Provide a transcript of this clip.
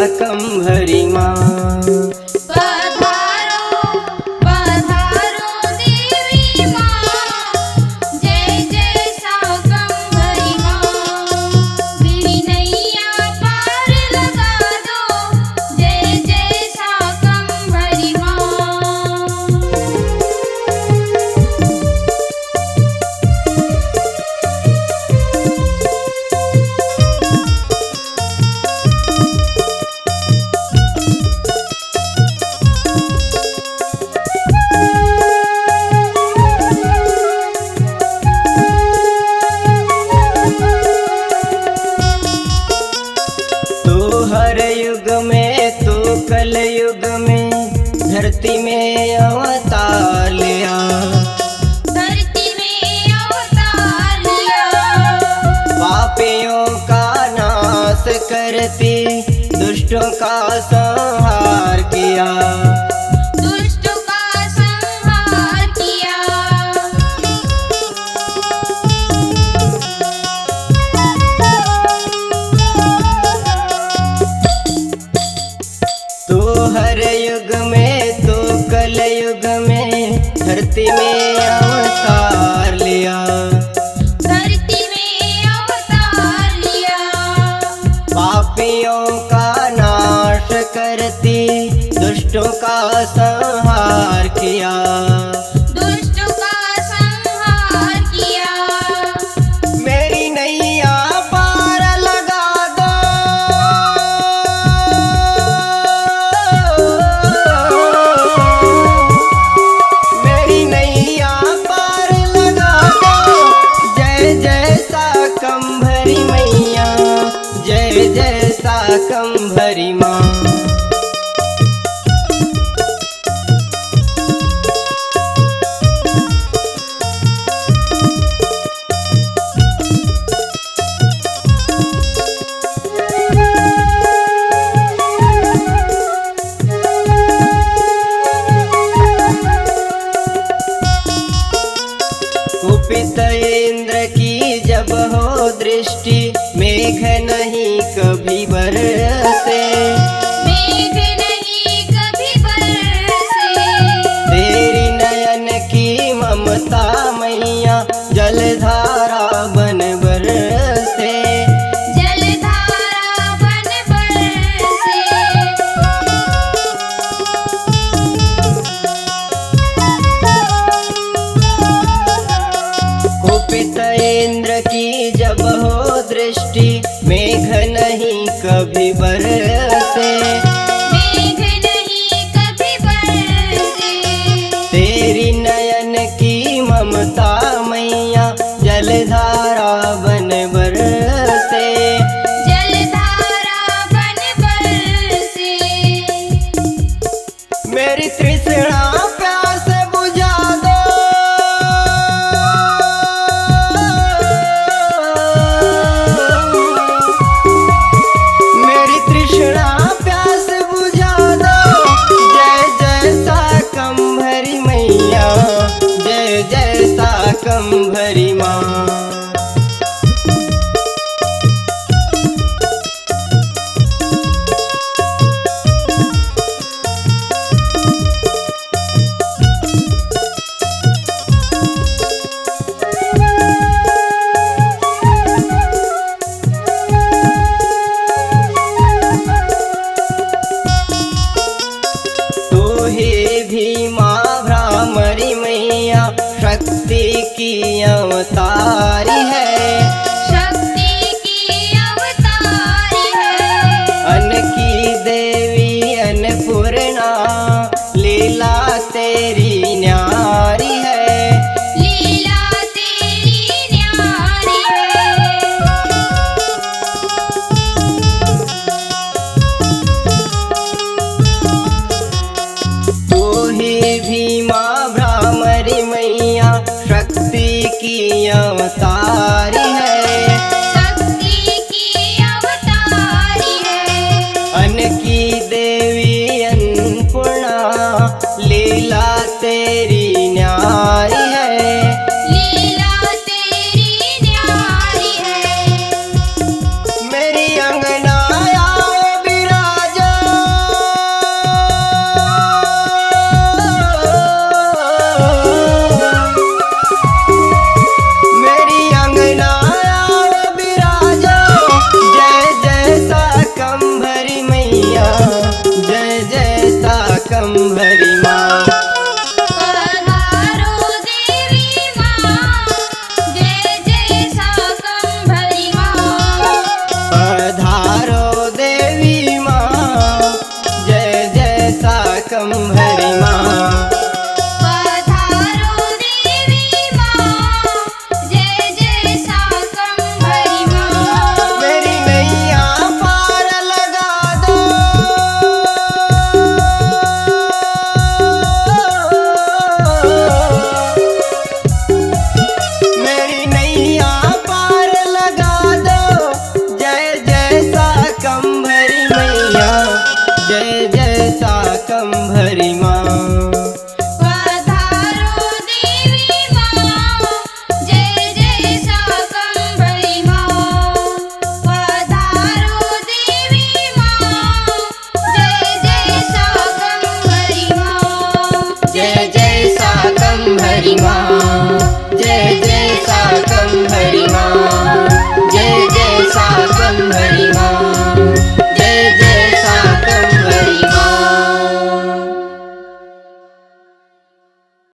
शाकंभरी माँ। हर युग में तो कल युग में धरती में अवतार लिया, धरती में अवतार लिया। पापियों का नाश करती दुष्टों का संहार किया, दुष्टों का संहार किया। तो हर युग में तो कल युग में धरती में अवतार लिया, धरती में अवतार लिया। पापियों का नाश करती दुष्टों का संहार किया, दुष्टों का संहार किया। मेरी नैया पार लगा दो, मेरी नैया पार लगा दो। जय जय शाकंभरी मैया, जय जय शाकंभरी माँ। कुपित इंद्र की जब हो दृष्टि, मेघ नहीं कभी बरसे, मेघ नहीं कभी बरसे। तेरी नयन की ममता मैया जलधारा बन बरसे, जलधारा बन बरसे। कुपित इंद्र की जब हो दृष्टि, मेघ नहीं कभी बरसे, मेघ नहीं कभी बरसे। तेरी नयन की ममता मैया जलधारा बन बरसे, जलधारा बन बरसे। मेरी तृष्णा प्यास बुझा दो, मेरी तृष्णा प्यास बुझा दो। जय जय शाकंभरी मैया, जय जय शाकंभरी माँ। तो हे भीमा भ्रामरी मैया, शक्ति की अवतारी है, शक्ति की अवतारी है। अन्न की देवी अन्नपूर्णा, लीला तेरी न्यारी है, लीला तेरी न्यारी है। तो ही भीमा भ्रामरी मैया, शक्ति की अवतारी है, शक्ति की अवतारी है। अन्न की देवी अन्नपूर्णा, लीला तेरी न्यारी है, लीला तेरी न्यारी है। मेरी अंगना आए विराज, शाकंभरी माँ, जय जय शाकंभरी माँ, जय जय शाकंभरी